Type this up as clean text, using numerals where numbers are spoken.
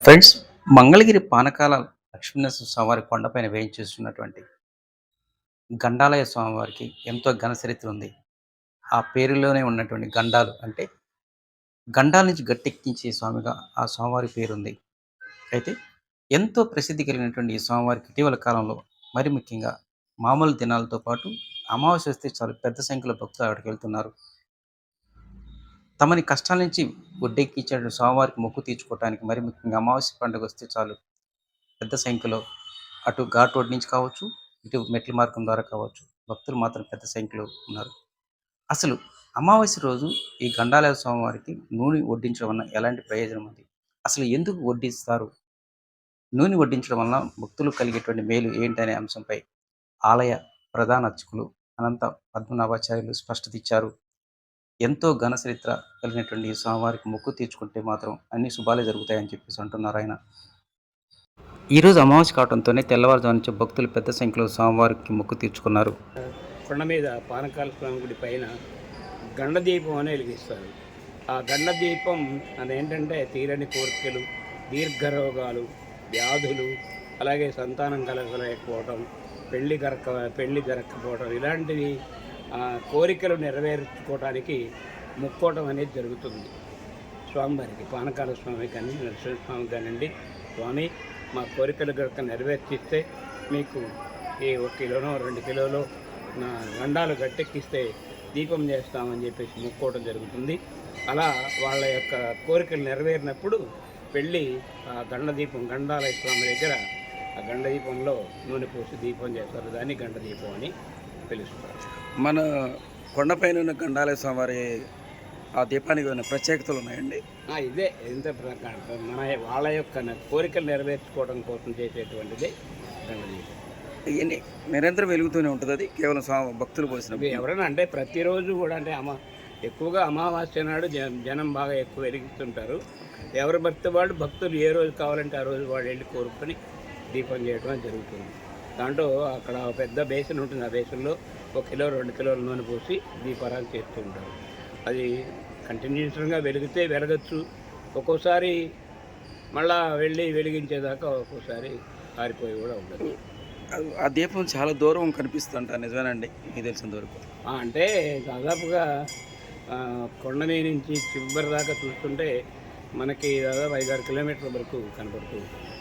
Friends, Mangalagiri Panakala Lakshminarasimha స్వామివారి కొండపైన వేయించేస్తున్నటువంటి గండాలయ స్వామివారికి ఎంతో ఘన చరిత్ర ఉంది. ఆ పేరులోనే ఉన్నటువంటి గండాలు అంటే గండాల నుంచి గట్టెక్కించే స్వామిగా ఆ స్వామివారి పేరుంది. అయితే ఎంతో ప్రసిద్ధి కలిగినటువంటి ఈ స్వామివారికి ఇటీవల కాలంలో మరి ముఖ్యంగా మామూలు దినాలతో పాటు అమావాస్య వస్తే చాలు పెద్ద సంఖ్యలో భక్తులు అక్కడికి వెళ్తున్నారు. తమని కష్టాల నుంచి ఒడ్డెక్కించేటువంటి స్వామివారికి మొక్కు తీర్చుకోవటానికి మరి ముఖ్యంగా అమావాస్య పండుగ వస్తే చాలు పెద్ద సంఖ్యలో అటు ఘాట్ రోడ్ నుంచి కావచ్చు, ఇటు మెట్ల మార్గం ద్వారా కావచ్చు. భక్తులు మాత్రం పెద్ద సంఖ్యలో ఉన్నారు. అసలు అమావాస్య రోజు ఈ గండాలయ స్వామివారికి నూనె వడ్డించడం వలన ఎలాంటి ప్రయోజనం ఉంది? అసలు ఎందుకు వడ్డిస్తారు? నూనె వడ్డించడం వలన భక్తులకు కలిగేటువంటి మేలు ఏంటనే అంశంపై ఆలయ ప్రధాన అర్చకులు అనంత పద్మనాభాచార్యులు స్పష్టత ఇచ్చారు. ఎంతో ఘన చరిత్ర కలిగినటువంటి ఈ స్వామివారికి మొక్కు తీర్చుకుంటే మాత్రం అన్ని శుభాలే జరుగుతాయని చెప్పేసి అంటున్నారు ఆయన. ఈరోజు అమావాస్య కావడంతోనే తెల్లవారుజాము నుంచి భక్తులు పెద్ద సంఖ్యలో స్వామివారికి మొక్కు తీర్చుకున్నారు. కొండ మీద పానకాల స్వామి గుడి పైన గండ దీపం అని వెలిగిస్తారు. ఆ గండ దీపం అదేంటంటే తీరని కోరికలు, దీర్ఘరోగాలు, వ్యాధులు, అలాగే సంతానం కలగలేకపోవటం, పెళ్లి జరగకపోవటం ఇలాంటివి కోరికలు నెరవేర్చుకోవడానికి ముక్కోవటం అనేది జరుగుతుంది. స్వామివారికి పానకాల స్వామి కానీ నరసింహస్వామి కానివ్వండి, స్వామి మా కోరికలు కనుక నెరవేర్చిస్తే మీకు ఈ 1 కిలోనో 2 కిలోలో నా గండాలు గట్టెక్కిస్తే దీపం చేస్తామని చెప్పేసి మొక్కోవడం జరుగుతుంది. అలా వాళ్ళ యొక్క కోరికలు నెరవేరినప్పుడు వెళ్ళి ఆ గండాలయ స్వామి దగ్గర ఆ గండ దీపంలో నూనె పోసి దీపం చేస్తారు. దాన్ని గండ దీపం అని పిలుస్తారు. మన కొండపైన ఉన్న గండాలయ స్వామివారి ఆ దీపానికి ఏమైనా ప్రత్యేకతలు ఉన్నాయండి? ఇదే ఎంత మన వాళ్ళ యొక్క కోరికలు నెరవేర్చుకోవడం కోసం చేసేటువంటిది గండదీపం. ఇవన్నీ నిరంతరం వెలుగుతూనే ఉంటుంది. అది కేవలం భక్తులు పోసినప్పుడు ఎవరైనా అంటే ప్రతిరోజు కూడా అంటే ఎక్కువగా అమావాస్య నాడు జనం బాగా ఎక్కువ వెలిగిస్తుంటారు. ఎవరి భక్తులు ఏ రోజు కావాలంటే ఆ రోజు వాళ్ళు వెళ్ళి కోరుకొని దీపం చేయడం జరుగుతుంది. దాంట్లో అక్కడ పెద్ద బేసిన్ ఉంటుంది. ఆ బేసిన్లో 1 కిలో 2 కిలోల నూనె పోసి దీపారాలు చేస్తూ ఉంటారు. అది కంటిన్యూస్గా వెలిగితే వెలగచ్చు, ఒక్కోసారి మళ్ళా వెళ్ళి వెలిగించేదాకా ఒక్కోసారి ఆరిపోయి కూడా ఉండదు. ఆ దీపం చాలా దూరం కనిపిస్తుంట, నిజమేనండి మీకు తెలిసిన వరకు? అంటే దాదాపుగా కొండని నుంచి చివరి దాకా చూస్తుంటే మనకి దాదాపు 5-6 కిలోమీటర్ల వరకు కనపడుతూ ఉంటుంది.